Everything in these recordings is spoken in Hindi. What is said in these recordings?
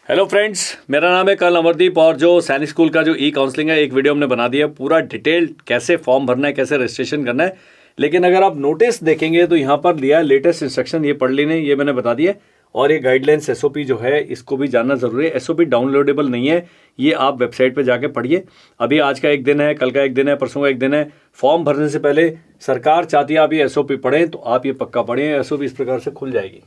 हेलो फ्रेंड्स, मेरा नाम है कल अमरदीप और जो सैनिक स्कूल का जो ई काउंसलिंग है एक वीडियो हमने बना दिया पूरा डिटेल्ड कैसे फॉर्म भरना है, कैसे रजिस्ट्रेशन करना है। लेकिन अगर आप नोटिस देखेंगे तो यहाँ पर दिया है लेटेस्ट इंस्ट्रक्शन, ये पढ़ लेने, ये मैंने बता दिया। और ये गाइडलाइंस एसओपी जो है इसको भी जानना ज़रूरी है। एसओपी डाउनलोडेबल नहीं है, ये आप वेबसाइट पर जाके पढ़िए। अभी आज का एक दिन है, कल का एक दिन है, परसों का एक दिन है। फॉर्म भरने से पहले सरकार चाहती है आप ये एसओपी पढ़ें, तो आप ये पक्का पढ़ें। एसओपी इस प्रकार से खुल जाएगी।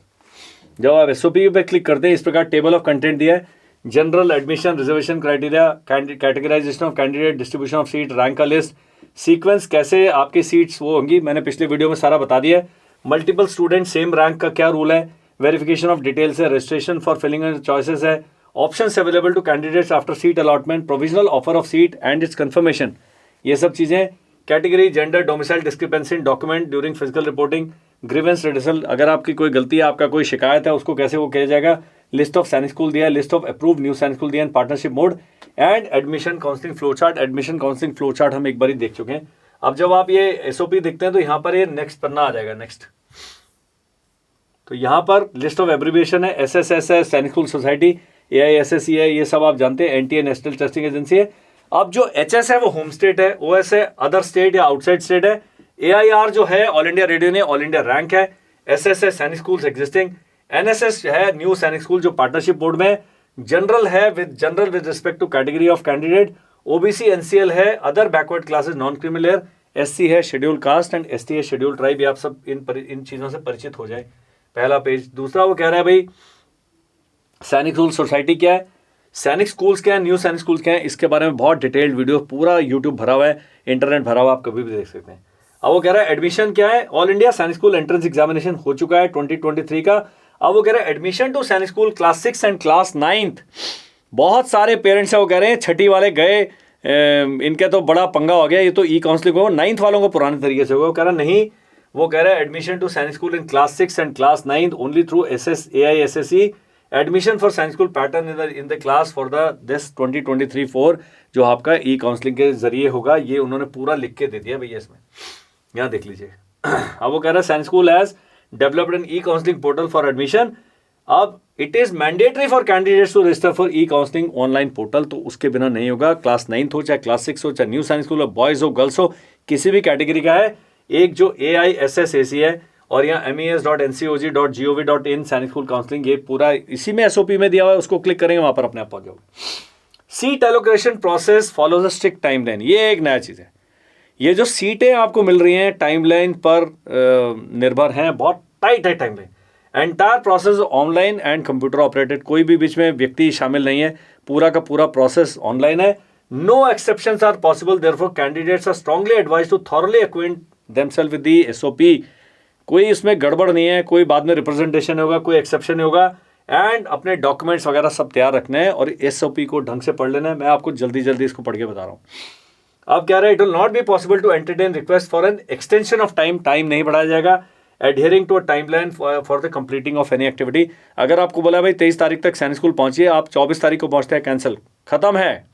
जब आप एसओपी पे क्लिक करते हैं, इस प्रकार टेबल ऑफ कंटेंट दिया है। General admission, reservation criteria, categorization of candidate, distribution of seat, rank का लिस्ट, सीक्वेंस कैसे आपकी सीट्स वो होंगी, मैंने पिछले वीडियो में सारा बता दिया है। मल्टीपल स्टूडेंट सेम रैंक का क्या रूल है, वेरिफिकेशन ऑफ डिटेल्स है, registration for filling and choices है, options available to candidates after seat allotment, provisional offer of seat and its confirmation, ये सब चीज़ें। Category, gender, domicile discrepancy in document during physical reporting, grievance redressal, अगर आपकी कोई गलती है, आपका कोई शिकायत है, उसको कैसे वो किया जाएगा। लिस्ट ऑफ सैनिक स्कूल दिया है, list of approve new Sainik school दिया है, partnership mode and admission counselling flow chart. Admission counselling flow chart हम एक बार ही देख चुके हैं। अब जब आप ये एसओपी देखते हैं तो यहाँ पर ये नेक्स्ट पन्ना आ जाएगा, नेक्स्ट। तो यहाँ पर लिस्ट ऑफ एब्रीविएशन है, एसएसएस है, सैनिक स्कूल सोसाइटी, एआईएसएसई है, ये सब आप जानते हैं, एनटीए नेशनल टेस्टिंग एजेंसी है। अब जो एचएस है वो होम स्टेट है, ओएस है अदर स्टेट या आउटसाइड स्टेट है, एआईआर जो है ऑल इंडिया रेडियो ने ऑल इंडिया रैंक है, एसएस है सैनिक स्कूल्स एग्जिस्टिंग, एनएसएस है न्यू सैनिक स्कूल जो पार्टनरशिप बोर्ड में, जनरल है with respect to category of candidate, OBC NCL है other backward classes non criminal, SC है शेड्यूल कास्ट एंड एसटी है शेड्यूल ट्राइब। ये आप सब इन चीजों से परिचित हो जाए। पहला पेज। दूसरा वो कह रहा है भाई सैनिक स्कूल सोसाइटी क्या है, सैनिक स्कूल्स क्या है, न्यू सैनिक स्कूल्स क्या है, इसके बारे में बहुत डिटेल्ड वीडियो पूरा यूट्यूब भरा हुआ है, इंटरनेट भरा हुआ, आप कभी भी देख सकते हैं। अब वो कह रहा है एडमिशन क्या है, ऑल इंडिया सैनिक स्कूल एंट्रेंस एग्जामिनेशन हो चुका है 2023 का। अब वो कह रहे हैं admission to Sainik school class 6 and class 9। बहुत सारे पेरेंट्स हैं वो कह रहे हैं छठी वाले गए, इनका तो बड़ा पंगा हो गया, ये तो ई काउंसलिंग हो, 9th वालों को पुराने तरीके से होगा। वो कह रहा नहीं, वो कह रहा है admission to Sainik school in class 6 and class 9 only through AISSE। Admission for Sainik school pattern in the class for the this 2023-4 जो आपका ई काउंसलिंग के जरिए होगा, ये उन्होंने पूरा लिख के दे दिया भैया इसमें, यहाँ देख लीजिए। अब वो कह रहा है Sainik school has developed an e counselling portal for admission. अब it is mandatory for candidates to register for e counselling online portal, तो उसके बिना नहीं होगा। क्लास 9 हो चाहे क्लास 6 हो, चाहे न्यू सैनिक स्कूल हो, बॉयज हो गर्ल्स हो, किसी भी कैटेगरी का है। एक जो AISSAC है और यहाँ mes.ncog.gov.in सैनिक स्कूल काउंसलिंग, ये पूरा इसी में एसओपी में दिया हुआ है, उसको क्लिक करेंगे वहां पर अपने आप पहुंच जाओगे। Seat allocation process follows a strict timeline, ये एक नया चीज है। ये जो सीटें आपको मिल रही हैं टाइमलाइन पर निर्भर हैं, बहुत टाइट है timeline. Entire process online and computer operated, कोई भी बीच में व्यक्ति शामिल नहीं है, पूरा का पूरा प्रोसेस ऑनलाइन है। No exceptions are possible, therefore candidates are strongly advised to thoroughly acquaint themselves with the SOP. कोई इसमें गड़बड़ नहीं है, कोई बाद में रिप्रेजेंटेशन होगा, कोई एक्सेप्शन नहीं होगा। एंड अपने डॉक्यूमेंट्स वगैरह सब तैयार रखने हैं और एसओपी को ढंग से पढ़ लेना है। मैं आपको जल्दी जल्दी इसको पढ़ के बता रहा हूँ। अब कह रहे हैं it will not be possible to entertain request for an extension of time, time नहीं बढ़ाया जाएगा। Adhering to a timeline for the completing of any activity. अगर आपको बोला भाई 23 तारीख तक सैनिक स्कूल पहुंचिए, आप 24 तारीख को पहुंचते हैं, कैंसिल, खत्म है।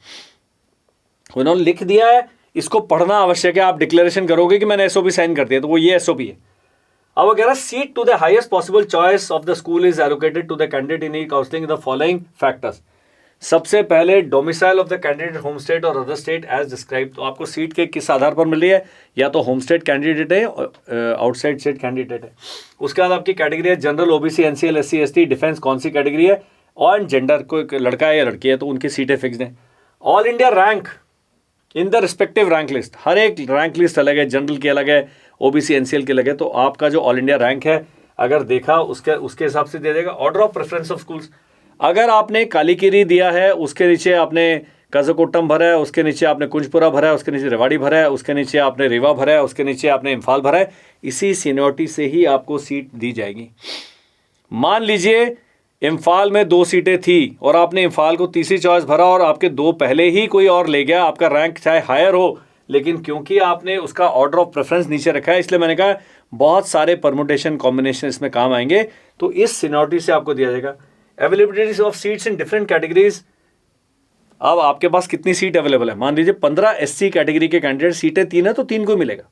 उन्होंने लिख दिया है, इसको पढ़ना आवश्यक है। आप डिक्लेरेशन करोगे कि मैंने एसओपी साइन कर दिया, तो वो ये एसओपी है। अब वो कह रहा है seat to the highest possible choice of the school is allocated to the candidate in e counselling the following factors. सबसे पहले domicile of the candidate home state और अदर स्टेट एज डिस्क्राइब। तो आपको सीट के किस आधार पर मिल रही है, या तो होम स्टेट कैंडिडेट है, आउटसाइड स्टेट कैंडिडेट है। उसके बाद आपकी कैटेगरी है general, OBC, NCL, SC, ST, defence कौन सी कैटेगरी है, और जेंडर कोई लड़का है या लड़की है, तो उनकी सीटें फिक्स हैं। All India rank in the respective rank list, हर एक रैंक लिस्ट अलग है, जनरल की अलग है, ओबीसी एनसीएल की अलग है। तो आपका जो ऑल इंडिया रैंक है अगर देखा उसके हिसाब से दे देगा। Order of preference of schools, अगर आपने कालीकिरी दिया है, उसके नीचे आपने काजकोट्टम भरा है, उसके नीचे आपने कुंजपुरा भरा है, उसके नीचे रेवाड़ी भरा है, उसके नीचे आपने रीवा भरा है, उसके नीचे आपने इम्फाल भरा है, इसी सीनियरिटी से ही आपको सीट दी जाएगी। मान लीजिए इम्फाल में 2 सीटें थी और आपने इम्फाल को तीसरी चॉइस भरा और आपके 2 पहले ही कोई और ले गया, आपका रैंक चाहे हायर हो, लेकिन क्योंकि आपने उसका ऑर्डर ऑफ प्रेफरेंस नीचे रखा है, इसलिए मैंने कहा बहुत सारे परमुटेशन कॉम्बिनेशन इसमें काम आएंगे, तो इस सीनियरिटी से आपको दिया जाएगा। Availability of seats in different categories, अब आपके पास कितनी सीट अवेलेबल है। मान लीजिए 15 SC कैटेगरी के कैंडिडेट, सीटें 3 है तो 3 को मिलेगा।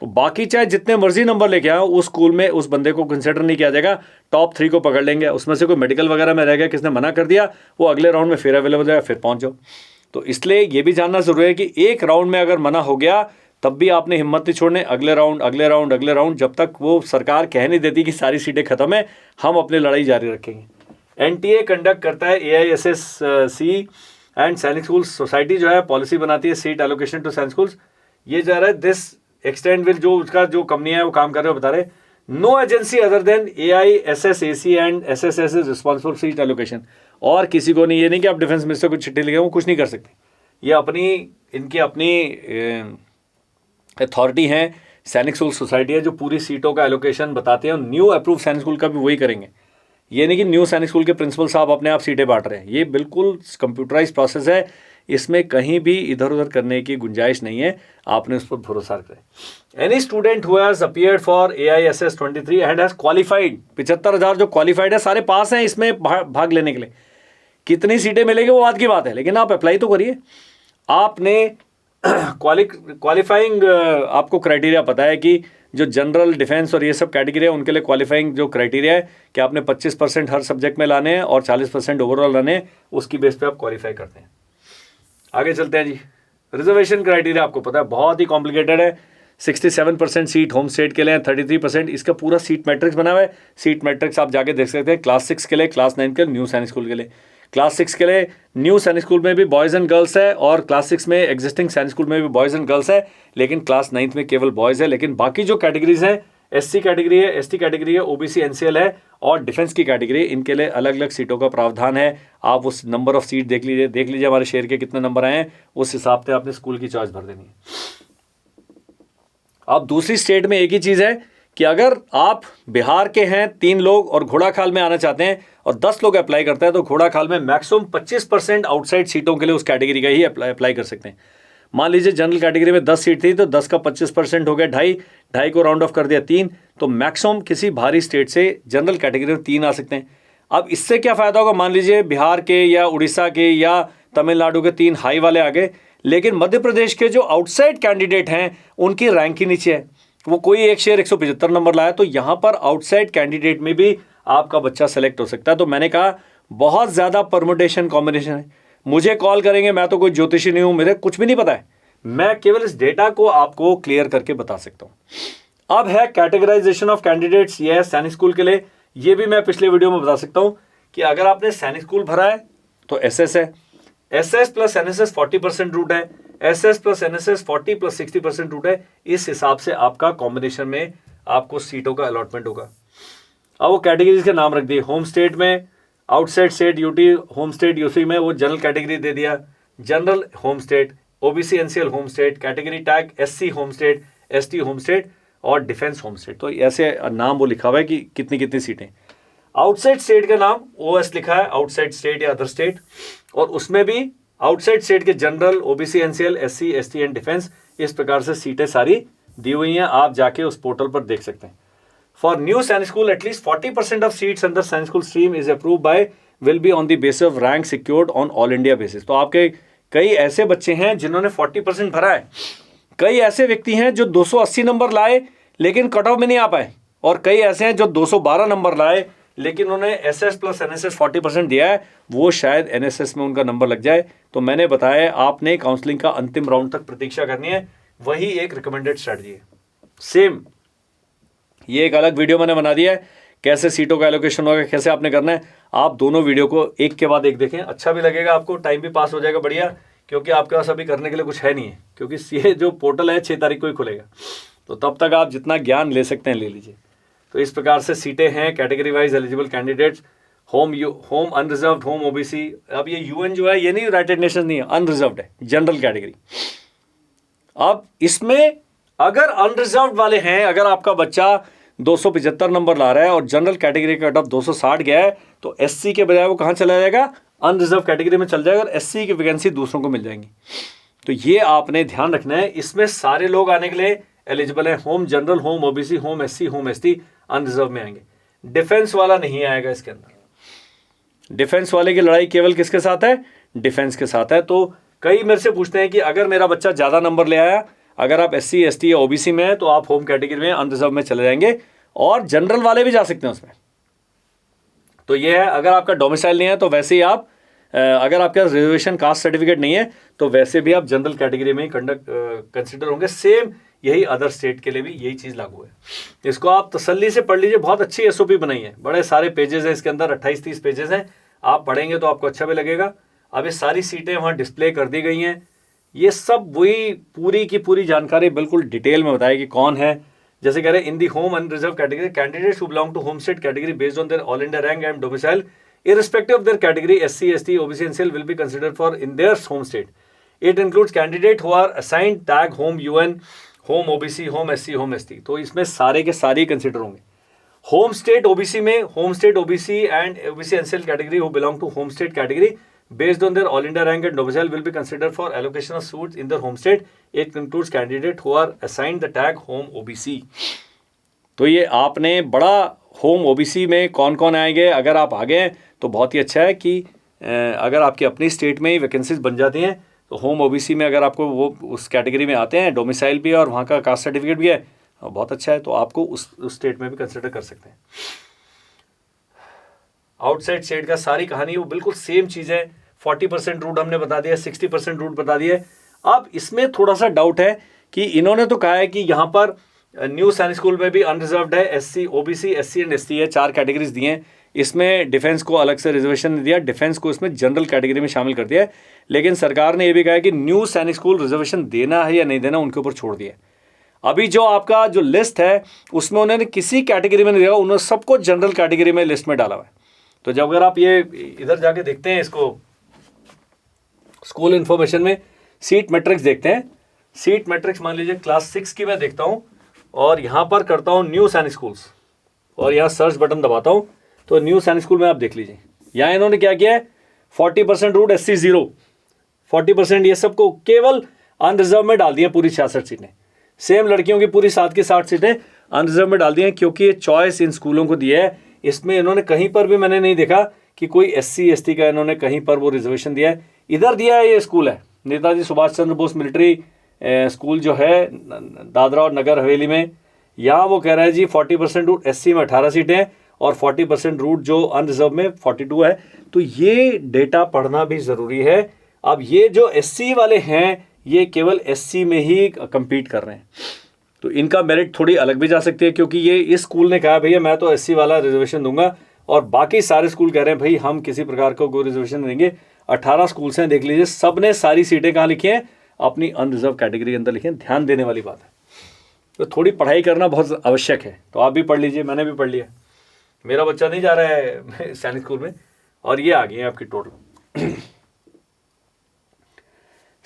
बाकी चाहे जितने मर्जी नंबर लेके आओ, उस स्कूल में उस बंदे को कंसिडर नहीं किया जाएगा। टॉप 3 को पकड़ लेंगे, उसमें से कोई मेडिकल वगैरह में रह गया, किसने मना कर दिया, वो अगले राउंड में फिर अवेलेबल हो जाएगा, फिर पहुंच जाओ। तो इसलिए ये भी जानना जरूरी है कि एक राउंड में अगर मना हो गया तब भी आपने हिम्मत नहीं छोड़ने, अगले राउंड अगले राउंड अगले राउंड, जब तक वो सरकार कह नहीं देती कि सारी सीटें खत्म है, हम अपनी लड़ाई जारी रखेंगे। एनटीए कंडक्ट करता है AISSC एंड सैनिक स्कूल सोसाइटी जो है पॉलिसी बनाती है सीट एलोकेशन टू सैनिक स्कूल्स। ये जा रहा है दिस एक्सटेंड विल, जो उसका जो कंपनी है वो काम कर रहे हो बता रहे, no agency other than AISSAC and SSS is responsible seat allocation. और किसी को नहीं, ये नहीं कि आप डिफेंस मिनिस्टर को चिट्ठी लिखे, वो कुछ नहीं कर सकते। ये अपनी इनकी अपनी अथॉरिटी है, सैनिक स्कूल सोसाइटी है जो पूरी सीटों का एलोकेशन बताते हैं। न्यू अप्रूव सैनिक स्कूल का भी वही करेंगे। ये नहीं कि न्यू सैनिक स्कूल के प्रिंसिपल साहब अपने आप सीटें बांट रहे हैं, ये बिल्कुल कंप्यूटराइज प्रोसेस है, इसमें कहीं भी इधर उधर करने की गुंजाइश नहीं है, आपने उस पर भरोसा करें। Any student who has appeared for AISS 23 and has qualified, 75,000 जो क्वालिफाइड है सारे पास हैं इसमें भाग लेने के लिए। कितनी सीटें मिलेगी वो बात की बात है, लेकिन आप अप्लाई तो करिए। आपने क्वालिफाइंग आपको क्राइटेरिया पता है कि जो जनरल डिफेंस और ये सब कैटेगरी है उनके लिए क्वालिफाइंग जो क्राइटेरिया है कि आपने 25% हर सब्जेक्ट में लाने हैं और 40% ओवरऑल लाने हैं, उसकी बेस पे आप क्वालिफाई करते हैं। आगे चलते हैं जी। रिजर्वेशन क्राइटेरिया आपको पता है बहुत ही कॉम्प्लिकेटेड है। 67% सीट होम स्टेट के लिए, 33% इसका पूरा सीट मैट्रिक्स बना हुआ है। सीट मैट्रिक्स आप जाके देख सकते हैं, क्लास 6 के लिए, क्लास 9 के लिए, न्यू सैनिक स्कूल के लिए। क्लास 6 के लिए न्यू सैनिक स्कूल में भी बॉयज़ एंड गर्ल्स है, और क्लास 6 में एग्जिस्टिंग सैनिक स्कूल में भी बॉयज़ एंड गर्ल्स है, लेकिन क्लास 9 में केवल बॉयज़ है। लेकिन बाकी जो कैटेगरीज हैं, SC कैटेगरी है, ST कैटेगरी है, OBC NCL है और डिफेंस की कैटेगरी, इनके लिए अलग अलग सीटों का प्रावधान है। आप उस नंबर ऑफ सीट देख लीजिए हमारे शेयर के कितने नंबर आए हैं, उस हिसाब से आपने स्कूल की चॉइस भर देनी है। अब दूसरी स्टेट में एक ही चीज़ है कि अगर आप बिहार के हैं 3 लोग और घोड़ाखाल में आना चाहते हैं और 10 लोग अप्लाई करते हैं, तो घोड़ाखाल में मैक्सिमम 25% आउटसाइड सीटों के लिए उस कैटेगरी का ही अप्लाई कर सकते हैं। मान लीजिए जनरल कैटेगरी में 10 सीट थी, तो 10 का 25% हो गया 2.5 को राउंड ऑफ कर दिया 3, तो मैक्सिमम किसी भारी स्टेट से जनरल कैटेगरी में 3 आ सकते हैं। अब इससे क्या फ़ायदा होगा, मान लीजिए बिहार के या उड़ीसा के या तमिलनाडु के 3 हाई वाले आ गए, लेकिन मध्य प्रदेश के जो आउटसाइड कैंडिडेट हैं उनकी रैंक ही नीचे है, वो कोई एक शेयर 175 नंबर लाया, तो यहाँ पर आउटसाइड कैंडिडेट में भी आपका बच्चा सेलेक्ट हो सकता है। तो मैंने कहा बहुत ज़्यादा परमुटेशन कॉम्बिनेशन है। मुझे कॉल करेंगे, मैं तो कोई ज्योतिषी नहीं हूँ, मुझे कुछ भी नहीं पता है, मैं केवल इस डेटा को आपको क्लियर करके बता सकता हूँ। अब है कैटेगराइजेशन ऑफ कैंडिडेट्स, ये है सैनिक स्कूल के लिए। ये भी मैं पिछले वीडियो में बता सकता हूँ कि अगर आपने सैनिक स्कूल भरा है तो SS है, SS प्लस NSS 40% रूट है, SS plus NSS 40 plus 60% route है। इस हिसाब से आपका कॉम्बिनेशन में आपको सीटों का अलॉटमेंट होगा। अब वो कैटेगरीज के नाम रख दिए, होम स्टेट में, outside state UT, home state UC में वो जनरल कैटेगरी दे दिया, general home state, OBC NCL home state, category tag SC home state, ST home state और डिफेंस होम स्टेट। तो ऐसे नाम वो लिखा हुआ है कि कितनी कितनी सीटें। आउटसाइड स्टेट का नाम OS लिखा है, आउटसाइड स्टेट या अदर स्टेट, और उसमें भी आउटसाइड स्टेट के general, OBC NCL, SC ST and defence, इस प्रकार से सीटें सारी दी हुई हैं। आप जाके उस पोर्टल पर देख सकते हैं। For new Sainik school at least 40% of seats under Sainik school stream is approve by will be on the basis of rank secured on all India basis. तो आपके कई ऐसे बच्चे हैं जिन्होंने 40% भरा है, कई ऐसे व्यक्ति हैं जो 280 नंबर लाए लेकिन कट ऑफ में नहीं आ पाए, और कई ऐसे हैं जो 212 नंबर लाए लेकिन उन्होंने SS प्लस NSS 40% दिया है, वो शायद NSS में उनका नंबर लग जाए। तो मैंने बताया आपने काउंसलिंग का अंतिम राउंड तक प्रतीक्षा करनी है, वही एक रिकमेंडेड स्ट्रेटजी है। सेम ये एक अलग वीडियो मैंने बना दिया है, कैसे सीटों का एलोकेशन होगा, कैसे आपने करना है। आप दोनों वीडियो को एक के बाद एक देखें, अच्छा भी लगेगा आपको, टाइम भी पास हो जाएगा बढ़िया, क्योंकि आपके पास अभी करने के लिए कुछ है नहीं है, क्योंकि ये जो पोर्टल है 6 तारीख को ही खुलेगा, तो तब तक आप जितना ज्ञान ले सकते हैं ले लीजिए। तो इस प्रकार से सीटें हैं, category wise eligible candidates, home unreserved, home OBC। अब ये UN जो है ये नहीं यूनाइटेड नेशंस नहीं है, अनरिजर्व्ड है, जनरल कैटेगरी। अब इसमें अगर अनरिजर्व्ड वाले हैं, अगर आपका बच्चा 275 नंबर ला रहा है और जनरल कैटेगरी का कट ऑफ 260 गया है, तो SC के बजाय वो कहाँ चला जाएगा, अनरिजर्व कैटेगरी में चल जाएगा, और SC की वैकेंसी दूसरों को मिल जाएंगी। तो ये आपने ध्यान रखना है, इसमें सारे लोग आने के लिए एलिजिबल है, home general, home OBC, home SC, home ST, unreserve में आएंगे। डिफेंस वाला नहीं आएगा इसके अंदर। डिफेंस वाले की लड़ाई केवल किसके साथ है, डिफेंस के साथ है। तो कई मेरे से पूछते हैं कि अगर मेरा बच्चा ज़्यादा नंबर ले आया, अगर आप SC ST या OBC में हैं तो आप होम कैटेगरी में अनरिजर्व में चले जाएंगे, और जनरल वाले भी जा सकते हैं उसमें। तो ये है, अगर आपका डोमिसाइल नहीं है तो वैसे ही आप, अगर आपका रिजर्वेशन कास्ट सर्टिफिकेट नहीं है तो वैसे भी आप जनरल कैटेगरी में ही कंसिडर होंगे। सेम यही अदर स्टेट के लिए भी यही चीज़ लागू है। इसको आप तसल्ली से पढ़ लीजिए, बहुत अच्छी SOP बनाई है, बड़े सारे पेजेस हैं इसके अंदर, 28-30 पेजेस हैं। आप पढ़ेंगे तो आपको अच्छा भी लगेगा। अब ये सारी सीटें वहाँ डिस्प्ले कर दी गई हैं। ये सब वही पूरी की पूरी जानकारी बिल्कुल डिटेल में बताएगी कौन है। जैसे कह रहे हैं, in the home unreserved category candidates who belong to home state category based on their all India rank and domicile irrespective of their category, SC, ST, OBC, NCL will be considered for in their home state. It includes candidates who are assigned tag home UN, home OBC, home SC, home ST. तो इसमें सारे के सारे कंसिडर होंगे। होम स्टेट OBC में home state OBC and OBC NCL category who belong to home state category based on their all India rank and domicile will be considered for allocation of seats in their home state. It includes candidates who are assigned the tag home OBC. तो ये आपने बड़ा होम OBC में कौन कौन आएंगे, अगर आप आ गए तो बहुत ही अच्छा है कि अगर आपकी अपनी स्टेट में ही वैकेंसीज बन जाती हैं तो होम OBC में अगर आपको वो उस कैटेगरी में आते हैं, डोमिसाइल भी है और वहाँ का कास्ट सर्टिफिकेट भी है, बहुत अच्छा है, तो आपको उस स्टेट में भी कंसिडर कर सकते हैं। आउटसाइड स्टेट का सारी कहानी वो बिल्कुल सेम चीज़ है। 40% रूट हमने बता दिया, 60% रूट बता दिया। अब इसमें थोड़ा सा डाउट है कि इन्होंने तो कहा है कि यहाँ पर न्यू सैनिक स्कूल में भी अनरिजर्व्ड है, SC, OBC, SC and ST है, 4 कैटेगरीज दिए हैं। इसमें डिफेंस को अलग से रिजर्वेशन नहीं दिया, डिफेंस को इसमें जनरल कैटेगरी में शामिल कर दिया है। लेकिन सरकार ने यह भी कहा है कि न्यू सैनिक स्कूल रिजर्वेशन देना है या नहीं देना उनके ऊपर छोड़ दिया। अभी जो आपका जो लिस्ट है उसमें उन्होंने किसी कैटेगरी में नहीं दिया, उन्होंने सबको जनरल कैटेगरी में लिस्ट में डाला हुआ है। तो जब अगर आप ये इधर जाके देखते हैं, इसको स्कूल इन्फॉर्मेशन में सीट मैट्रिक्स देखते हैं, सीट मैट्रिक्स मान लीजिए क्लास 6 की मैं देखता हूँ और यहाँ पर करता हूँ न्यू सैनिक स्कूल्स और यहाँ सर्च बटन दबाता हूँ तो न्यू सैनिक स्कूल में आप देख लीजिए, यहाँ इन्होंने क्या किया है, 40% रूट SC 0, 40% ये सबको केवल अनरिजर्व में डाल दिए पूरी 66 सीटें। सेम लड़कियों की पूरी 7 की 60 सीटें अनरिजर्व में डाल दी हैं, क्योंकि ये चॉइस इन स्कूलों को दिया है। इसमें इन्होंने कहीं पर भी मैंने नहीं देखा कि कोई SC ST का इन्होंने कहीं पर वो रिजर्वेशन दिया है। इधर दिया है, ये स्कूल है नेताजी सुभाष चंद्र बोस मिलिट्री स्कूल जो है दादरा और नगर हवेली में। यहाँ वो कह रहा है जी 40% रूट SC में 18 सीटें और 40% रूट जो अनरिजर्व में 42 है। तो ये डेटा पढ़ना भी ज़रूरी है। अब ये जो SC वाले हैं ये केवल SC में ही compete कर रहे हैं, तो इनका मेरिट थोड़ी अलग भी जा सकती है, क्योंकि ये इस स्कूल ने कहा भैया मैं तो SC वाला रिजर्वेशन दूंगा, और बाकी सारे स्कूल कह रहे हैं भाई हम किसी प्रकार का कोई रिजर्वेशन देंगे। 18 स्कूल्स हैं, देख लीजिए, सब ने सारी सीटें कहाँ लिखी हैं, अपनी अनरिजर्व कैटेगरी के अंदर लिखी हैं। ध्यान देने वाली बात है, तो थोड़ी पढ़ाई करना बहुत आवश्यक है। तो आप भी पढ़ लीजिए, मैंने भी पढ़ लिया, मेरा बच्चा नहीं जा रहा है सैनिक स्कूल में। और ये आ गई है आपकी total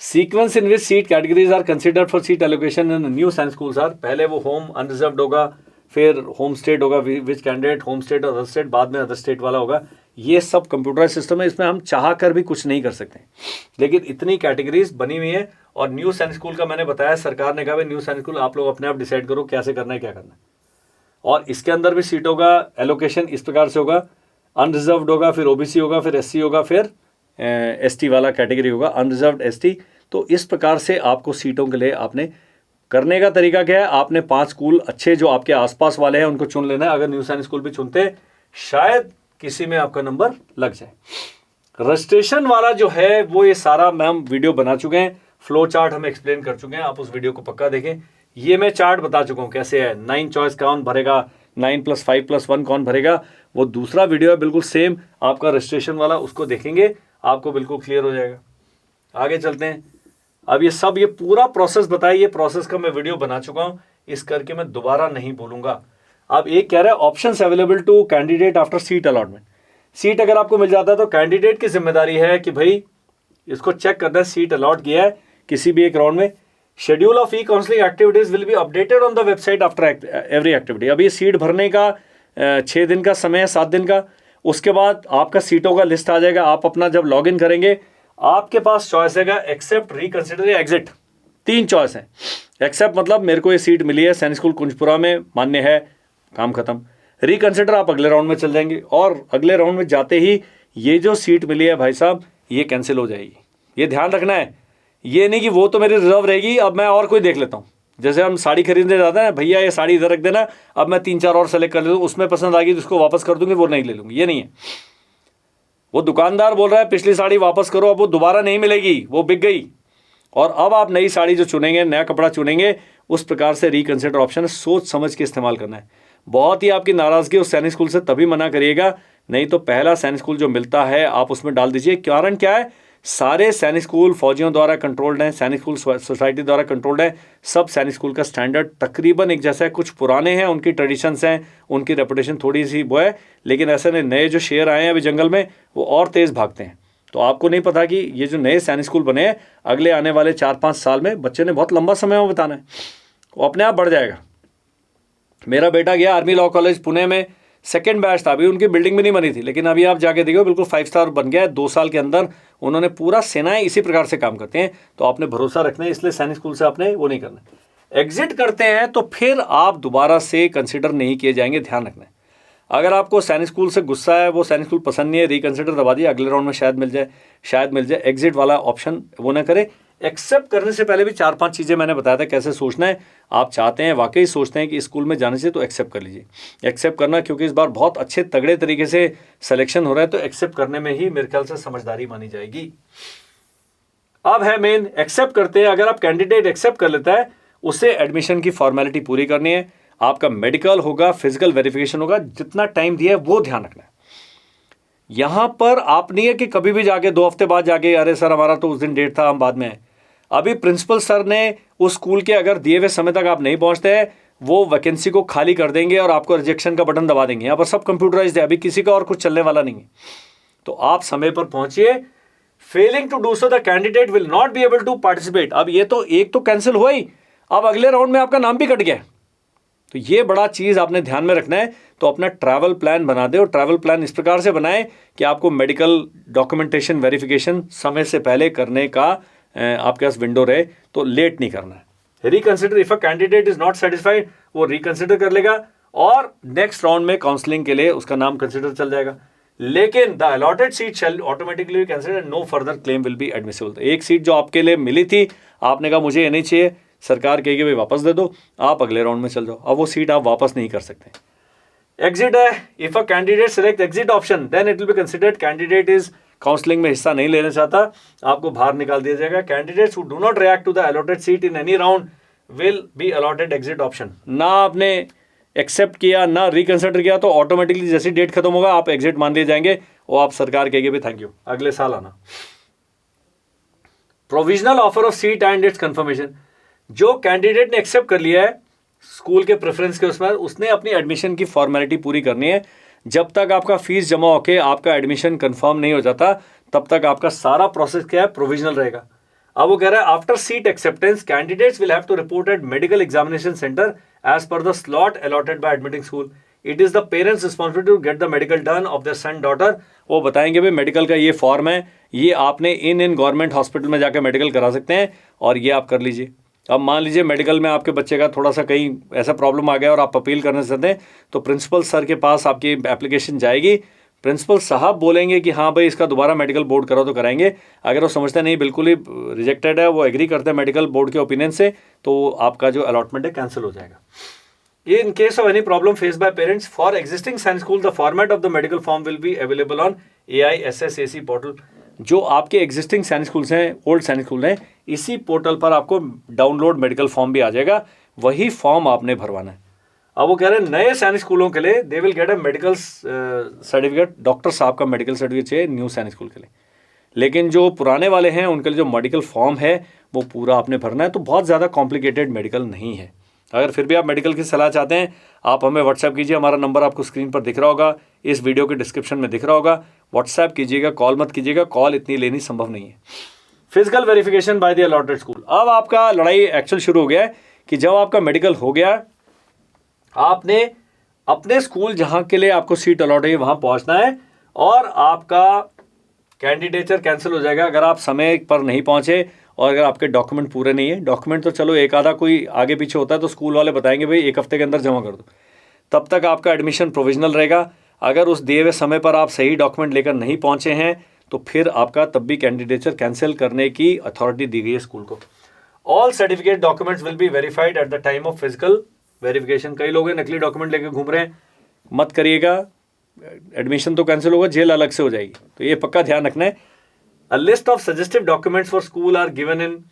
sequence in which seat categories are considered for seat allocation in new Sainik schools are, पहले वो होम अनरिजर्व्ड होगा, फिर होम स्टेट होगा, विच कैंडिडेट होम स्टेट और अदर स्टेट, बाद में अदर स्टेट वाला होगा। ये सब कंप्यूटराइज सिस्टम है, इसमें हम चाह कर भी कुछ नहीं कर सकते, लेकिन इतनी कैटेगरीज बनी हुई है। और न्यू सैनिक स्कूल का मैंने बताया, सरकार ने कहा भाई न्यू सैनिक स्कूल आप लोग अपने आप डिसाइड करो कैसे करना है, क्या करना है। और इसके अंदर भी सीटों का एलोकेशन इस प्रकार से होगा, अनरिजर्व्ड होगा, फिर OBC होगा, फिर SC होगा, फिर ST वाला कैटेगरी होगा, अनरिजर्व्ड ST। तो इस प्रकार से आपको सीटों के लिए आपने करने का तरीका क्या है, आपने 5 स्कूल अच्छे जो आपके आसपास वाले हैं उनको चुन लेना है। अगर न्यू सैनिक स्कूल भी चुनते शायद किसी में आपका नंबर लग जाए। रजिस्ट्रेशन वाला जो है वो ये सारा हम वीडियो बना चुके हैं, फ्लो चार्ट हम एक्सप्लेन कर चुके हैं, आप उस वीडियो को पक्का देखें। ये मैं चार्ट बता चुका हूँ कैसे है, 9 चॉइस कौन भरेगा, 9 + 5 + 1 कौन भरेगा, वो दूसरा वीडियो है बिल्कुल सेम आपका रजिस्ट्रेशन वाला, उसको देखेंगे आपको बिल्कुल क्लियर हो जाएगा। आगे चलते हैं। अब ये पूरा प्रोसेस बताया, ये प्रोसेस का मैं वीडियो बना चुका हूँ, इस करके मैं दोबारा नहीं बोलूँगा। अब एक कह रहा है options available to candidate after seat allotment. Seat अगर आपको मिल जाता है तो कैंडिडेट की जिम्मेदारी है कि भाई इसको चेक करना है सीट अलॉट किया है किसी भी एक राउंड में। Schedule of counselling activities will be updated on the website after every activity. अभी सीट भरने का 6 दिन का समय है, 7 दिन का, उसके बाद आपका सीटों का लिस्ट आ जाएगा। आप अपना जब लॉग इन करेंगे आपके पास चॉइस है एक्सेप्ट, रिकंसिडर या एग्जिट, 3 चॉइस हैं। एक्सेप्ट मतलब मेरे को ये सीट मिली है सैनिक स्कूल कुंजपुरा में, मान्य है, काम खत्म। रिकंसिडर आप अगले राउंड में चल जाएंगे, और अगले राउंड में जाते ही ये जो सीट मिली है भाई साहब ये कैंसिल हो जाएगी। ये ध्यान रखना है, ये नहीं कि वो तो मेरी रिजर्व रहेगी, अब मैं और कोई देख लेता हूँ। जैसे हम साड़ी खरीदने जाते हैं, भैया ये साड़ी इधर रख देना, अब मैं 3-4 और सेलेक्ट कर लेता हूँ, उसमें पसंद आ गई तो उसको वापस कर दूंगी, वो नहीं ले लूँगी, ये नहीं है। वो दुकानदार बोल रहा है पिछली साड़ी वापस करो, अब वो दोबारा नहीं मिलेगी, वो बिक गई, और अब आप नई साड़ी जो चुनेंगे, नया कपड़ा चुनेंगे, उस प्रकार से रिकंसिडर ऑप्शन है, सोच समझ के इस्तेमाल करना है। बहुत ही आपकी नाराज़गी उस सैनिक स्कूल से तभी मना करिएगा, नहीं तो पहला सैनिक स्कूल जो मिलता है आप उसमें डाल दीजिए। कारण क्या है, सारे सैनिक स्कूल फौजियों द्वारा कंट्रोल्ड हैं, सैनिक स्कूल सोसाइटी द्वारा कंट्रोल्ड है, सब सैनिक स्कूल का स्टैंडर्ड तकरीबन एक जैसा है। कुछ पुराने हैं, उनकी ट्रेडिशंस हैं, उनकी रेपुटेशन थोड़ी सी वो है, लेकिन ऐसे नहीं, नए जो शेर आए हैं अभी जंगल में वो और तेज़ भागते हैं। तो आपको नहीं पता कि ये जो नए सैनिक स्कूल बने हैं, अगले आने वाले 4-5 साल में बच्चे ने बहुत लंबा समय में बिताना है, वो अपने आप बढ़ जाएगा। मेरा बेटा गया आर्मी लॉ कॉलेज पुणे में, सेकेंड बैच था, अभी उनकी बिल्डिंग भी नहीं बनी थी, लेकिन अभी आप जाके देखो बिल्कुल 5 स्टार बन गया है 2 साल के अंदर। उन्होंने पूरा, सेनाएं इसी प्रकार से काम करते हैं, तो आपने भरोसा रखना है, इसलिए सैनिक स्कूल से आपने वो नहीं करना है। एग्जिट करते हैं तो फिर आप दोबारा से कंसिडर नहीं किए जाएंगे, ध्यान रखना है। अगर आपको सैनिक स्कूल से गुस्सा है, वो सैनिक स्कूल पसंद नहीं है, रिकंसिडर दबा दिए, अगले राउंड में शायद मिल जाए, शायद मिल जाए। एग्जिट वाला ऑप्शन वो ना करें। एक्सेप्ट करने से पहले भी 4-5 चीज़ें मैंने बताया था कैसे सोचना है। आप चाहते हैं, वाकई सोचते हैं कि स्कूल में जाने से, तो एक्सेप्ट कर लीजिए। एक्सेप्ट करना, क्योंकि इस बार बहुत अच्छे तगड़े तरीके से सिलेक्शन हो रहा है, तो एक्सेप्ट करने में ही मेरे ख्याल से समझदारी मानी जाएगी। अब है मेन, एक्सेप्ट करते हैं। अगर आप कैंडिडेट एक्सेप्ट कर लेता है, उससे एडमिशन की फॉर्मेलिटी पूरी करनी है, आपका मेडिकल होगा, फिजिकल वेरिफिकेशन होगा, जितना टाइम दिया है वो ध्यान रखना है। यहां पर आप नहीं है कि कभी भी जाके 2 हफ्ते बाद जाके, अरे सर हमारा तो उस दिन डेट था, हम बाद में आए। अभी प्रिंसिपल सर ने उस स्कूल के, अगर दिए हुए समय तक आप नहीं पहुंचते हैं, वो वैकेंसी को खाली कर देंगे और आपको रिजेक्शन का बटन दबा देंगे। यहाँ पर सब कंप्यूटराइज्ड है, अभी किसी का और कुछ चलने वाला नहीं है। तो आप समय पर पहुंचिए। Failing to do so the candidate will not be able to participate. अब ये तो एक तो कैंसिल हुआ ही, अब अगले राउंड में आपका नाम भी कट गया। तो ये बड़ा चीज़ आपने ध्यान में रखना है। तो अपना ट्रैवल प्लान बना दे, और ट्रैवल प्लान इस प्रकार से बनाएं कि आपको मेडिकल डॉक्यूमेंटेशन वेरिफिकेशन समय से पहले करने का आपके पास विंडो रहे, तो लेट नहीं करना है। Reconsider, if a candidate is not satisfied, वो रिकंसिडर कर लेगा और नेक्स्ट राउंड में काउंसलिंग के लिए उसका नाम कंसिडर चल जाएगा। लेकिन the allotted seat shall automatically consider, no further claim will be admissible. तो एक सीट जो आपके लिए मिली थी, आपने कहा मुझे ये नहीं चाहिए, सरकार कहेगी भाई वापस दे दो, आप अगले राउंड में चल जाओ। अब वो सीट आप वापस नहीं कर सकते। एग्जिट है, if a candidate select exit option, then it will be considered candidate is counselling में हिस्सा नहीं लेना चाहता, आपको बाहर निकाल दिया जाएगा। Candidates who do not react to the allotted seat in any round will be allotted exit option. ना आपने एक्सेप्ट किया, ना रिकंसिडर किया, तो ऑटोमेटिकली जैसी डेट खत्म होगा आप एग्जिट मान लिए जाएंगे, और आप सरकार कहेगी भी थैंक यू, अगले साल आना। Provisional offer of seat and its confirmation, जो कैंडिडेट ने एक्सेप्ट कर लिया है स्कूल के प्रेफरेंस के उसमें, उसने अपनी एडमिशन की फॉर्मेलिटी पूरी करनी है। जब तक आपका फीस जमा होके आपका एडमिशन कंफर्म नहीं हो जाता, तब तक आपका सारा प्रोसेस क्या है, प्रोविजनल रहेगा। अब वो कह रहा है after seat acceptance candidates will have to report at medical examination centre as per the slot allotted by admitting school. It is the parents responsibility to get the medical done of their son daughter. वो बताएंगे भाई मेडिकल का ये फॉर्म है, ये आपने इन गवर्नमेंट हॉस्पिटल में जाकर मेडिकल करा सकते हैं, और ये आप कर लीजिए। अब मान लीजिए मेडिकल में आपके बच्चे का थोड़ा सा कहीं ऐसा प्रॉब्लम आ गया और आप अपील करना चाहते हैं, तो प्रिंसिपल सर के पास आपकी एप्लीकेशन जाएगी, प्रिंसिपल साहब बोलेंगे कि हाँ भाई इसका दोबारा मेडिकल बोर्ड करो, तो कराएंगे। अगर वो समझते नहीं बिल्कुल ही रिजेक्टेड है, वो एग्री करते हैं मेडिकल बोर्ड के ओपिनियन से, तो आपका जो अलॉटमेंट है कैंसिल हो जाएगा। In case of any problem faced by parents for existing science school, the format of the medical form will be available on AISSAC portal। जो आपके एग्जिस्टिंग सैनिक स्कूल्स हैं, ओल्ड सैनिक स्कूल हैं, इसी पोर्टल पर आपको डाउनलोड मेडिकल फॉर्म भी आ जाएगा, वही फॉर्म आपने भरवाना है। अब वो कह रहे हैं नए सैनिक स्कूलों के लिए they will get a medical certificate, doctor साहब का मेडिकल सर्टिफिकेट चाहिए न्यू सैनिक स्कूल के लिए। लेकिन जो पुराने वाले हैं उनके लिए जो मेडिकल फॉर्म है वो पूरा आपने भरना है। तो बहुत ज़्यादा कॉम्प्लिकेटेड मेडिकल नहीं है। अगर फिर भी आप मेडिकल की सलाह चाहते हैं, आप हमें व्हाट्सएप कीजिए, हमारा नंबर आपको स्क्रीन पर दिख रहा होगा, इस वीडियो के डिस्क्रिप्शन में दिख रहा होगा। व्हाट्सएप कीजिएगा, कॉल मत कीजिएगा, कॉल इतनी लेनी संभव नहीं है। Physical verification by the allotted school. अब आपका लड़ाई एक्चुअल शुरू हो गया है कि जब आपका मेडिकल हो गया, आपने अपने स्कूल जहाँ के लिए आपको सीट अलॉट है वहाँ पहुँचना है, और आपका कैंडिडेचर कैंसिल हो जाएगा अगर आप समय पर नहीं पहुँचे और अगर आपके डॉक्यूमेंट पूरे नहीं है। डॉक्यूमेंट तो चलो एक आधा कोई आगे पीछे होता है तो स्कूल वाले बताएंगे भाई 1 हफ्ते के अंदर जमा कर दो, तब तक आपका एडमिशन प्रोविजनल रहेगा। अगर उस दिए हुए समय पर आप सही डॉक्यूमेंट लेकर नहीं पहुंचे हैं तो फिर आपका तब भी कैंडिडेचर कैंसिल करने की अथॉरिटी दी गई है स्कूल को। All certificate documents will be verified at the time of physical verification. कई लोग हैं नकली डॉक्यूमेंट लेके घूम रहे हैं, मत करिएगा, एडमिशन तो कैंसिल होगा, जेल अलग से हो जाएगी, तो ये पक्का ध्यान रखना है। A list of suggestive documents for school are given in,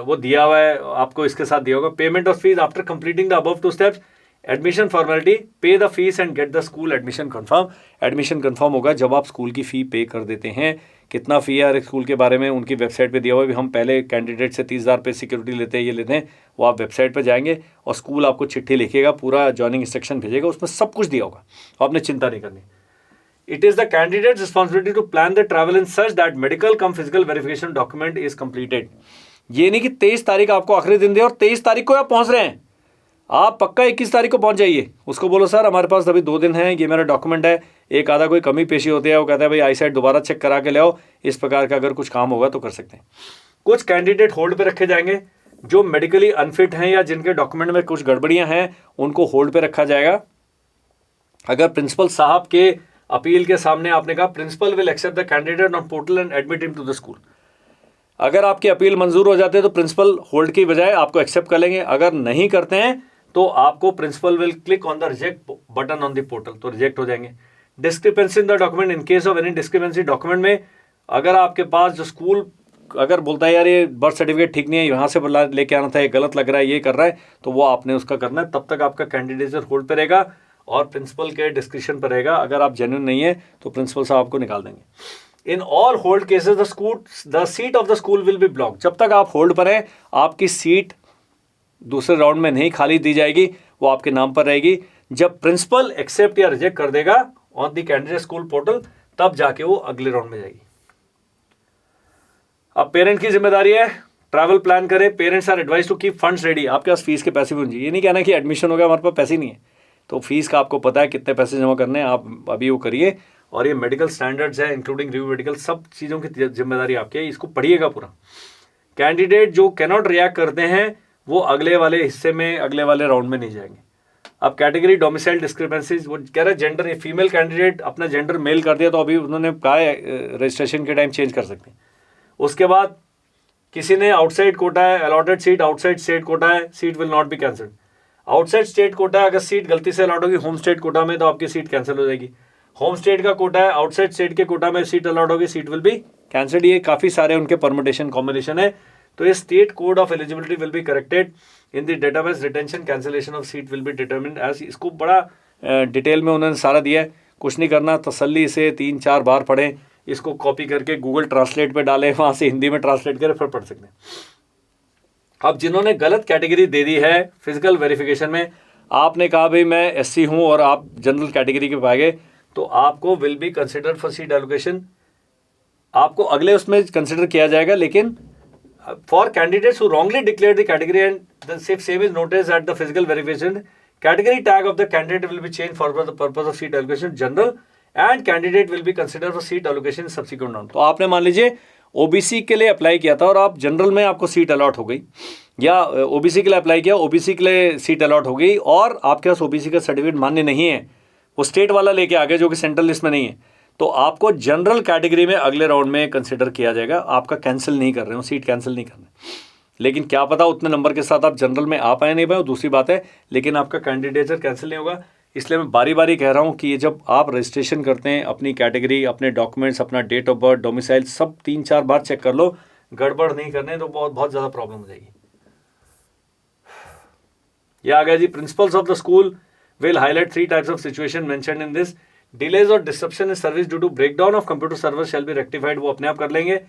वो दिया हुआ है आपको, इसके साथ दिया होगा। Payment of fees after completing the above 2 steps, admission formality, pay the fees and get the school admission confirm. Admission confirm होगा जब आप स्कूल की फ़ी पे कर देते हैं। कितना फ़ी है हर एक स्कूल के बारे में उनकी वेबसाइट पे दिया हुआ है। हम पहले कैंडिडेट से 30,000 रुपये सिक्योरिटी लेते हैं, ये लेते हैं, वो आप वेबसाइट पे जाएंगे और स्कूल आपको चिट्ठी लिखेगा, पूरा जॉइनिंग इंस्ट्रक्शन भेजेगा, उसमें सब कुछ दिया होगा, आपने चिंता नहीं करनी। It is the candidate's responsibility to plan the travel in such that medical cum physical verification document is completed। ये नहीं कि 23 तारीख आपको आखिरी दिन दे और 23 तारीख को आप पहुंच रहे हैं, आप पक्का 21 तारीख को पहुंच जाइए। उसको बोलो सर हमारे पास अभी 2 दिन हैं, ये मेरा डॉक्यूमेंट है, एक आधा कोई कमी पेशी होती है, वो कहता है भाई आई साइट दोबारा चेक करा के ले आओ। इस प्रकार का अगर कुछ काम होगा तो कर सकते हैं। कुछ कैंडिडेट होल्ड पे रखे जाएंगे, जो मेडिकली अनफिट हैं या जिनके डॉक्यूमेंट में कुछ गड़बड़ियां हैं उनको होल्ड पे रखा जाएगा। अगर प्रिंसिपल साहब के अपील के सामने आपने कहा principal will accept the candidate on portal and admit him to the school, अगर आपकी अपील मंजूर हो जाते हैं तो प्रिंसिपल होल्ड की बजाय आपको एक्सेप्ट कर लेंगे। अगर नहीं करते हैं तो आपको principal will click on the reject button on the portal, तो रिजेक्ट हो जाएंगे। Discrepancy in the document, in case of any discrepancy document में, अगर आपके पास जो स्कूल अगर बोलता है यार ये बर्थ सर्टिफिकेट ठीक नहीं है, यहाँ से लेके आना था, ये गलत लग रहा है, ये कर रहा है, तो वो आपने उसका करना है। तब तक आपका कैंडिडेचर होल्ड पे रहेगा और प्रिंसिपल के डिस्क्रिप्शन पर रहेगा। अगर आप जेन्युइन नहीं है तो प्रिंसिपल साहब आपको निकाल देंगे। In all hold cases the seat of the school will be block. जब तक आप होल्ड पर हैं आपकी सीट दूसरे राउंड में नहीं खाली दी जाएगी, वो आपके नाम पर रहेगी। जब प्रिंसिपल एक्सेप्ट या रिजेक्ट कर देगा on the candidate school portal, तब जाके वो अगले राउंड में जाएगी। अब पेरेंट की जिम्मेदारी है, ट्रैवल प्लान करें। Parents are advise to keep funds ready. आपके पास फीस के पैसे भी होंगे, ये नहीं कहना कि एडमिशन हो गया हमारे पास पैसे नहीं है, तो फीस का आपको पता है कितने पैसे जमा करने हैं, आप अभी वो करिए। और ये मेडिकल स्टैंडर्ड्स है इंक्लूडिंग रिव्यू मेडिकल, सब चीज़ों की जिम्मेदारी आपकी है, इसको पढ़िएगा पूरा। कैंडिडेट जो कैनॉट रिएक्ट करते हैं वो अगले वाले हिस्से में, अगले वाले राउंड में नहीं जाएंगे। अब कैटेगरी डोमिसाइल डिस्क्रिपेंसीज, वो कह रहे जेंडर, ये फीमेल कैंडिडेट अपना जेंडर मेल कर दिया तो अभी उन्होंने कहा है रजिस्ट्रेशन के टाइम चेंज कर सकते हैं। उसके बाद किसी ने आउटसाइड कोटा है, allotted seat outside state quota है, seat will not be cancelled. Outside state quota है, अगर सीट गलती से अलॉट होगी होम स्टेट कोटा में तो आपकी सीट कैंसिल हो जाएगी। होम स्टेट का कोटा है, आउटसाइड स्टेट के कोटा में सीट अलॉट होगी, सीट विल बी कैंसिल्ड। ये काफ़ी सारे उनके परमुटेशन कॉम्बिनेशन है, तो ये state code of eligibility will be corrected in the database. Retention cancellation of seat will be determined as, इसको बड़ा डिटेल में उन्होंने सारा दिया है। कुछ नहीं करना, तसल्ली से 3-4 बार पढ़ें, इसको कॉपी करके गूगल ट्रांसलेट पे डालें, वहाँ से हिंदी में ट्रांसलेट करें, फिर पढ़ सकते हैं। अब जिन्होंने गलत कैटेगरी दे दी है फिजिकल वेरिफिकेशन में, आपने कहा भाई मैं एससी हूँ और आप जनरल कैटेगरी के पाए गए, तो आपको will be considered for seat allocation, आपको अगले उसमें कंसिडर किया जाएगा। लेकिन for candidates who wrongly declare the category and the same is notice at the physical verification, category tag of the candidate will be change for the purpose of seat allocation general and candidate will be consider for seat allocation subsequent round. तो आपने मान लीजिए ओबीसी के लिए अप्लाई किया था और आप जनरल में आपको सीट अलॉट हो गई, या ओबीसी के लिए अप्लाई किया, ओबीसी के लिए सीट अलॉट हो गई और आपके पास ओबीसी का सर्टिफिकेट मान्य नहीं है, वो स्टेट वाला लेके आ गए जो कि सेंट्रल लिस्ट में नहीं है, तो आपको जनरल कैटेगरी में अगले राउंड में कंसिडर किया जाएगा। आपका कैंसिल नहीं कर रहे हो, सीट कैंसिल नहीं करना। लेकिन क्या पता उतने नंबर के साथ आप जनरल में आ पाए नहीं पाए, दूसरी बात है, लेकिन आपका कैंडिडेचर कैंसिल नहीं होगा। इसलिए मैं बारी बारी कह रहा हूँ कि ये जब आप रजिस्ट्रेशन करते हैं, अपनी कैटेगरी, अपने डॉक्यूमेंट्स, अपना डेट ऑफ बर्थ, डोमिसाइल सब 3-4 बार चेक कर लो, गड़बड़ नहीं करने तो बहुत ज़्यादा प्रॉब्लम हो जाएगी। ये आ गया जी, principals of the school will highlight 3 types of situation mentioned in this. Delays और disruption in service due to breakdown of computer server shall be rectified, वो अपने आप कर लेंगे।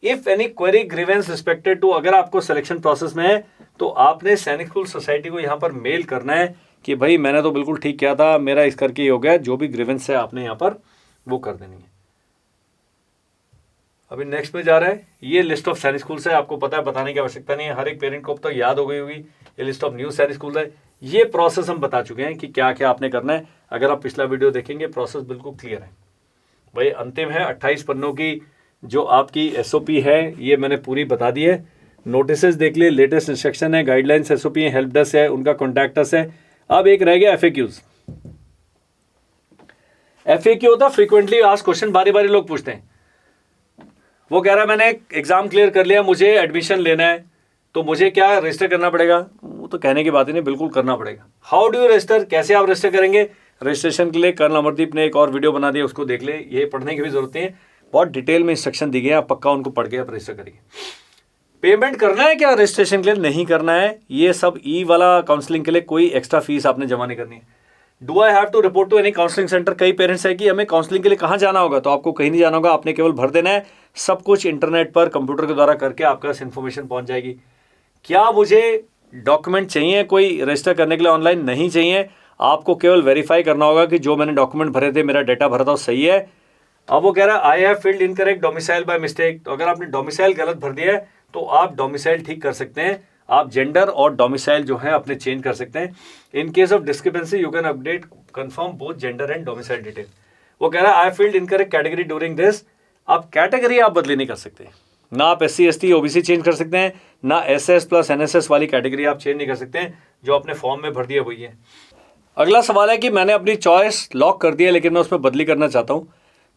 If any query grievance respected to, अगर आपको सिलेक्शन प्रोसेस में है तो आपने सैनिक स्कूल सोसाइटी को यहाँ पर मेल करना है कि भाई मैंने तो बिल्कुल ठीक किया था, मेरा इस करके ही हो गया, जो भी ग्रीवेंस है आपने यहाँ पर वो कर देनी है। अभी नेक्स्ट में जा रहा है, ये लिस्ट ऑफ सैनिक स्कूल्स है, आपको पता है, बताने की आवश्यकता नहीं है, हर एक पेरेंट को अब तक याद हो गई होगी। ये list of new Sainik school है, ये प्रोसेस हम बता चुके हैं कि क्या क्या आपने करना है। अगर आप पिछला वीडियो देखेंगे प्रोसेस बिल्कुल क्लियर है भाई। अंतिम है 28 पन्नों की जो आपकी एसओपी है, ये मैंने पूरी बता दी है। नोटिस देख लिए, लेटेस्ट इंस्ट्रक्शन है, गाइडलाइंस एसओपी है, हेल्प डेस्क है, उनका कॉन्टैक्ट अस है। अब एक रह गया एफएक्यूज। एफएक्यू होता फ्रीक्वेंटली आस्क्ड क्वेश्चन, बारी बारी लोग पूछते हैं। वो कह रहा है मैंने एग्जाम क्लियर कर लिया, मुझे एडमिशन लेना है, तो मुझे क्या रजिस्टर करना पड़ेगा? वो तो कहने की बात ही नहीं, बिल्कुल करना पड़ेगा। हाउ डू यू रजिस्टर, कैसे आप रजिस्टर करेंगे? रजिस्ट्रेशन के लिए कर्नल अमरदीप ने एक और वीडियो बना दिया, उसको देख ले, ये पढ़ने की भी जरूरत नहीं है, बहुत डिटेल में इंस्ट्रक्शन दी गए, आप पक्का उनको पढ़ के आप रजिस्टर करिए। पेमेंट करना है क्या रजिस्ट्रेशन के लिए? नहीं करना है। ये सब ई वाला काउंसलिंग के लिए कोई एक्स्ट्रा फीस आपने जमा नहीं करनी है। Do I have to report to any counselling centre? कई पेरेंट्स है कि हमें काउंसलिंग के लिए कहाँ जाना होगा, तो आपको कहीं नहीं जाना होगा, आपने केवल भर देना है, सब कुछ इंटरनेट पर कंप्यूटर के द्वारा करके आपके पास इन्फॉर्मेशन पहुंच जाएगी। क्या मुझे डॉक्यूमेंट चाहिए कोई रजिस्टर करने के लिए ऑनलाइन? नहीं चाहिए, आपको केवल वेरीफाई करना होगा कि जो मैंने डॉक्यूमेंट भरे थे, मेरा डेटा भरा था वो सही है। अब वो कह रहा है I have filled incorrect domicile by mistake, तो अगर आपने डोमिसाइल गलत भर दिया है तो आप डोमिसाइल ठीक कर सकते हैं, आप जेंडर और डोमिसाइल जो है अपने चेंज कर सकते हैं। In case of discrepancy you can update confirm both gender and domicile detail. वो कह रहा है I filled incorrect category during this. अब कैटेगरी आप बदली नहीं कर सकते, ना आप SC ST OBC चेंज कर सकते हैं, ना SS प्लस NSS वाली कैटेगरी आप चेंज नहीं कर सकते हैं, जो अपने फॉर्म में भर दिया वही है। अगला सवाल है कि मैंने अपनी चॉइस लॉक कर दी है लेकिन मैं उसमें बदली करना चाहता हूँ,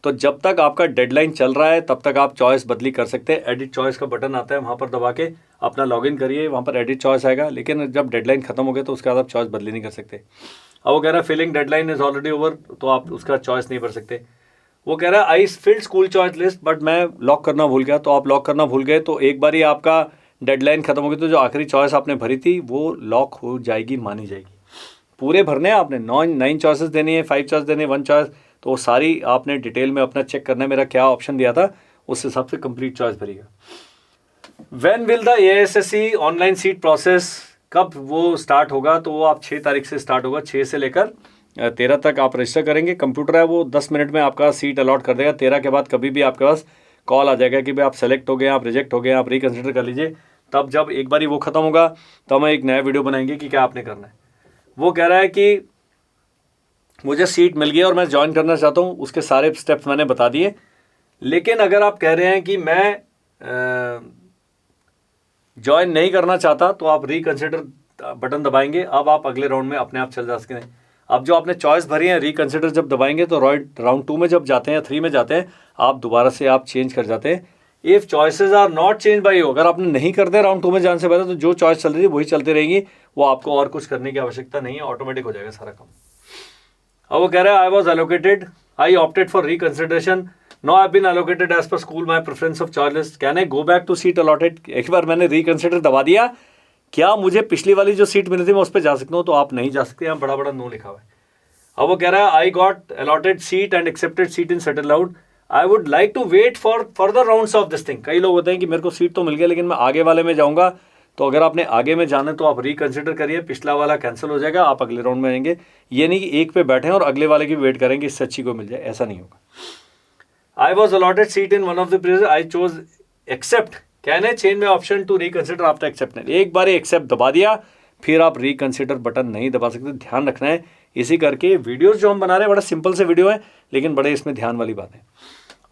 तो जब तक आपका डेडलाइन चल रहा है तब तक आप चॉइस बदली कर सकते हैं। एडिट चॉइस का बटन आता है, वहाँ पर दबा के अपना लॉगिन करिए, वहाँ पर एडिट चॉइस आएगा, लेकिन जब डेडलाइन खत्म हो गया तो उसके बाद आप चॉइस बदली नहीं कर सकते। अब वो कह रहा है filling deadline is already over, तो आप उसका चॉइस नहीं भर सकते। वो कह रहा है I filled school choice list but मैं लॉक करना भूल गया, तो आप लॉक करना भूल गए तो एक बार ही आपका डेडलाइन खत्म हो गई तो जो आखिरी चॉइस आपने भरी थी वो लॉक हो जाएगी, मानी जाएगी। पूरे भरने हैं आपने, 9 चॉइसेस देनी है, 5 चॉइस देनी है, 1 चॉइस, तो वो सारी आपने डिटेल में अपना चेक करना है, मेरा क्या ऑप्शन दिया था उस हिसाब से कंप्लीट चॉइस भरिएगा। When will the AISSE online seat process, कब वो स्टार्ट होगा? तो वो आप 6 तारीख से स्टार्ट होगा, 6 से लेकर 13 तक आप रजिस्टर करेंगे। कंप्यूटर है वो 10 मिनट में आपका सीट अलॉट कर देगा। 13 के बाद कभी भी आपके पास कॉल आ जाएगा कि भाई आप सेलेक्ट हो गए, आप रिजेक्ट हो गए, आप रिकन्सिडर कर लीजिए। तब जब एक बार वो खत्म होगा तो हम एक नया वीडियो बनाएंगे कि क्या आपने करना है। वो कह रहा है कि मुझे सीट मिल गई और मैं ज्वाइन करना चाहता हूँ, उसके सारे स्टेप्स मैंने बता दिए। लेकिन अगर आप कह रहे हैं कि मैं ज्वाइन नहीं करना चाहता तो आप रिकन्सिडर बटन दबाएंगे, अब आप अगले राउंड में अपने आप चल जा सकते हैं। अब जो आपने चॉइस भरी है रिकन्सिडर जब दबाएंगे तो राउंड 2 में जब जाते हैं, 3 में जाते हैं, आप दोबारा से आप चेंज कर जाते हैं। If choices are not change by you, अगर आपने नहीं करते राउंड 2 में जाने से पहले, तो जो चॉइस चल रही है वही चलती रहेगी, वो आपको और कुछ करने की आवश्यकता नहीं है, ऑटोमेटिक हो जाएगा सारा काम। अब वो कह रहा है I was allocated, I opted for reconsideration, no I been allocated as per school my preference of choice list, can I go back to seat allotted? एक बार मैंने रिकन्सिडर दबा दिया, क्या मुझे पिछली वाली जो सीट मिली थी मैं उस पर जा सकता हूँ? तो आप नहीं जा सकते, यहाँ बड़ा बड़ा नो लिखा हुआ है। अब वो कह रहा है I got allotted seat and accepted seat in settle out, I would like to wait for further rounds of this thing. कई लोग होते हैं कि मेरे को सीट तो मिल गया लेकिन मैं आगे वाले में जाऊंगा, तो अगर आपने आगे में जाना है तो आप रिकन्सिडर करिए, पिछला वाला कैंसिल हो जाएगा, आप अगले राउंड में आएंगे। ये नहीं कि एक पे बैठे और अगले वाले की वेट करेंगे इससे अच्छी को मिल जाए, ऐसा नहीं होगा। I was allotted seat in one of the places, I chose accept, can I change my option to reconsider after accept? एक बार एक्सेप्ट दबा दिया फिर आप रिकन्सिडर बटन नहीं दबा सकते, ध्यान रखना है। इसी करके वीडियोस जो हम बना रहे हैं बड़ा सिंपल से वीडियो है लेकिन बड़े इसमें ध्यान वाली बात है।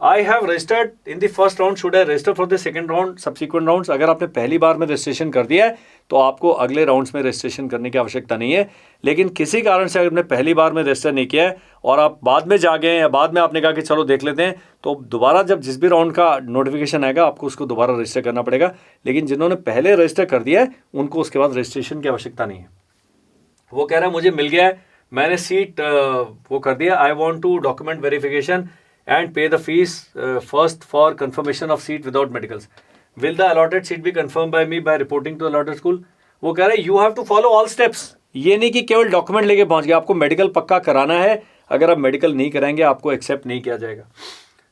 I have registered in the first round, should I register for the second round subsequent rounds? अगर आपने पहली बार में रजिस्ट्रेशन कर दिया है तो आपको अगले राउंड्स में रजिस्ट्रेशन करने की आवश्यकता नहीं है। लेकिन किसी कारण से अगर आपने पहली बार में रजिस्टर नहीं किया है और आप बाद में जा गए या बाद में आपने कहा कि चलो देख लेते हैं, तो दोबारा जब जिस भी राउंड का नोटिफिकेशन आएगा आपको उसको दोबारा रजिस्टर करना पड़ेगा। लेकिन जिन्होंने पहले रजिस्टर कर दिया है उनको उसके बाद रजिस्ट्रेशन की आवश्यकता नहीं है। वो कह रहा है मुझे मिल गया है, मैंने सीट वो कर दिया, I want to document verification and pay the fees first for confirmation of seat without medicals. Will the allotted seat be confirmed by me by reporting to allotted school? वो कह रहे हैं you have to follow all steps. ये नहीं कि केवल डॉक्यूमेंट लेके पहुंच गए, आपको मेडिकल पक्का कराना है। अगर आप मेडिकल नहीं कराएंगे आपको एक्सेप्ट नहीं किया जाएगा।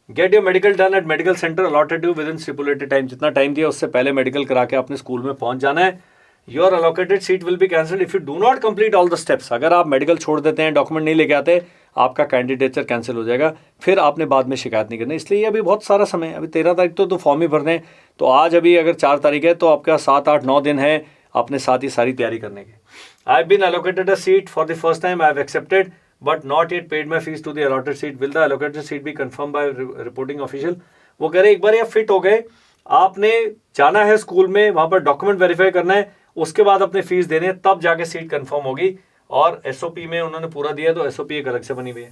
Get your medical done at medical centre allotted you with in stipulated time, जितना टाइम दिया उससे पहले मेडिकल करा के अपने स्कूल में पहुंच जाना है। Your allocated seat will be cancelled if you do not complete all the steps. अगर आप मेडिकल छोड़ देते हैं, डॉक्यूमेंट नहीं लेके आते, आपका कैंडिडेचर कैंसिल हो जाएगा, फिर आपने बाद में शिकायत नहीं करनी। इसलिए अभी बहुत सारा समय है, अभी 13 तारीख तो फॉर्म ही भरने हैं, तो आज अभी अगर 4 तारीख है तो आपका 7, 8, 9 दिन है अपने साथ ही सारी तैयारी करने के। I have been allocated a seat for the first time, I have accepted but not yet paid my fees to the allotted seat, will the allocated seat be confirm by reporting official? वो कह रहे एक बार ये फिट हो गए, आपने जाना है स्कूल में, वहाँ पर डॉक्यूमेंट वेरीफाई करना है, उसके बाद अपने फीस देने हैं, तब जाके सीट कंफर्म होगी। और एसओपी में उन्होंने पूरा दिया, तो एसओपी एक अलग से बनी हुई है।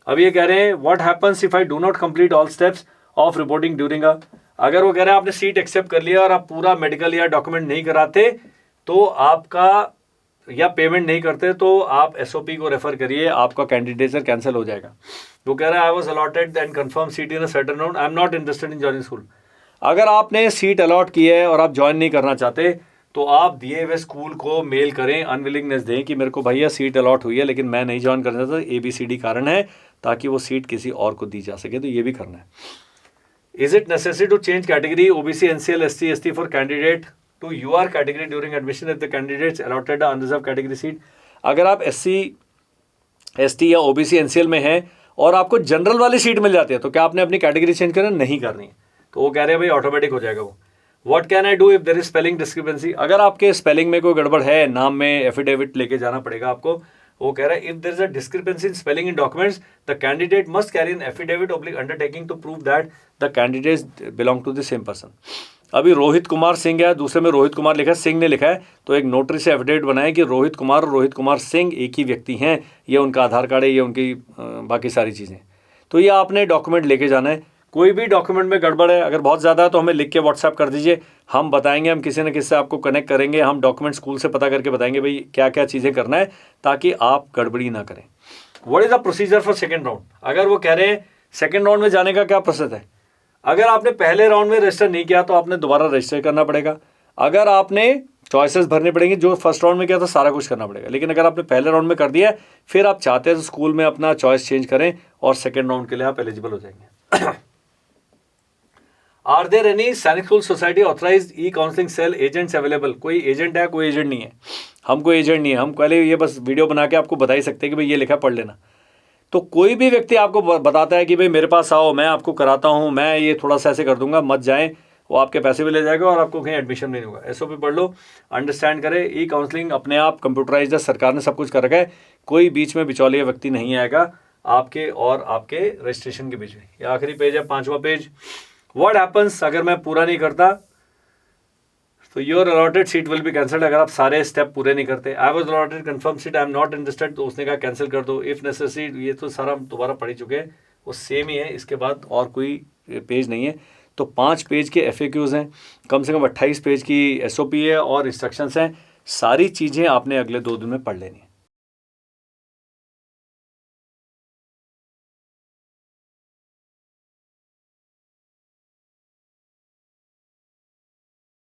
अब ये कह रहे हैं what happens if I do not complete all steps of reporting during अगर वो कह रहे हैं आपने सीट एक्सेप्ट कर लिया और आप पूरा मेडिकल या डॉक्यूमेंट नहीं कराते तो आपका या पेमेंट नहीं करते तो आप एसओपी को रेफर करिए, आपका कैंडिडेचर कैंसिल हो जाएगा। वो कह रहा है I was allotted and confirm seat in a certain round, I am not interested in joining school. अगर आपने सीट अलॉट की है और आप ज्वाइन नहीं करना चाहते तो आप दिए हुए स्कूल को मेल करें, अनविलिंगनेस दें कि मेरे को भैया सीट अलॉट हुई है लेकिन मैं नहीं ज्वाइन करना चाहता, ABCD कारण है, ताकि वो सीट किसी और को दी जा सके। तो ये भी करना है। Is it necessary to change category OBC NCL SC ST for candidate to UR category during admission if the candidates allotted unreserved category seat? अगर आप SC ST या OBC NCL में हैं और आपको जनरल वाली सीट मिल जाती है तो क्या आपने अपनी कैटेगरी चेंज करना? नहीं करनी है। तो वो कह रहे हैं भाई ऑटोमेटिक हो जाएगा वो। What can I do if there is spelling discrepancy? अगर आपके स्पेलिंग में कोई गड़बड़ है, नाम में एफिडेविट लेके जाना पड़ेगा आपको। वो कह रहा है if there is a discrepancy in spelling in documents the candidate must carry an affidavit oblique undertaking to prove that the candidate belong to the same person. अभी रोहित कुमार सिंह है, दूसरे में रोहित कुमार लिखा है, सिंह ने लिखा है, तो एक नोटरी से एफिडेविट बनाए कि रोहित कुमार और रोहित कुमार सिंह एक ही व्यक्ति हैं, ये उनका आधार कार्ड है, ये उनकी बाकी सारी चीज़ें। तो ये आपने डॉक्यूमेंट लेके जाना है। कोई भी डॉक्यूमेंट में गड़बड़ है अगर बहुत ज़्यादा है तो हमें लिख के व्हाट्सएप कर दीजिए, हम बताएंगे, हम किसी न किसी से आपको कनेक्ट करेंगे, हम डॉक्यूमेंट स्कूल से पता करके बताएंगे भाई क्या क्या चीज़ें करना है ताकि आप गड़बड़ी ना करें। What is the procedure for second round? अगर वो कह रहे हैं सेकेंड राउंड में जाने का क्या प्रोसेस है? अगर आपने पहले राउंड में रजिस्टर नहीं किया तो आपने दोबारा रजिस्टर करना पड़ेगा। अगर आपने चॉइसेस भरने पड़ेंगे, जो फर्स्ट राउंड में किया था सारा कुछ करना पड़ेगा। लेकिन अगर आपने पहले राउंड में कर दिया है फिर आप चाहते हैं तो स्कूल में अपना चॉइस चेंज करें और सेकेंड राउंड के लिए आप एलिजिबल हो जाएंगे। आर देयर एनी सैनिक स्कूल सोसाइटी ऑथराइज्ड ई काउंसलिंग सेल एजेंट्स अवेलेबल? कोई एजेंट है? कोई एजेंट नहीं है। हम कोई एजेंट नहीं है, हम पहले ये बस वीडियो बना के आपको बता ही सकते हैं कि भाई ये लिखा पढ़ लेना। तो कोई भी व्यक्ति आपको बताता है कि भाई मेरे पास आओ, मैं आपको कराता हूँ, मैं ये थोड़ा सा ऐसे कर दूंगा, मत जाएं, वो आपके पैसे भी ले जाएगा और आपको कहीं एडमिशन भी नहीं होगा। एसओपी पढ़ लो, अंडरस्टैंड करें। ई काउंसलिंग अपने आप कंप्यूटराइज है, सरकार ने सब कुछ कर रखा है, कोई बीच में बिचौलिया व्यक्ति नहीं आएगा आपके और आपके रजिस्ट्रेशन के बीच में। ये आखिरी पेज है, 5वां पेज। व्हाट हैपन्स अगर मैं पूरा नहीं करता? तो your allotted seat will be cancelled. अगर आप सारे स्टेप पूरे नहीं करते। I was allotted confirm seat, I am not interested, तो उसने कहा कैंसिल कर दो। इफ नेसेसरी, ये तो सारा हम दोबारा पढ़ ही चुके हैं, वो सेम ही है, इसके बाद और कोई पेज नहीं है। तो 5 पेज के FAQs हैं, कम से कम 28 पेज की SOP है और इंस्ट्रक्शंस हैं। सारी चीज़ें आपने अगले 2 दिन में पढ़ लेनी है।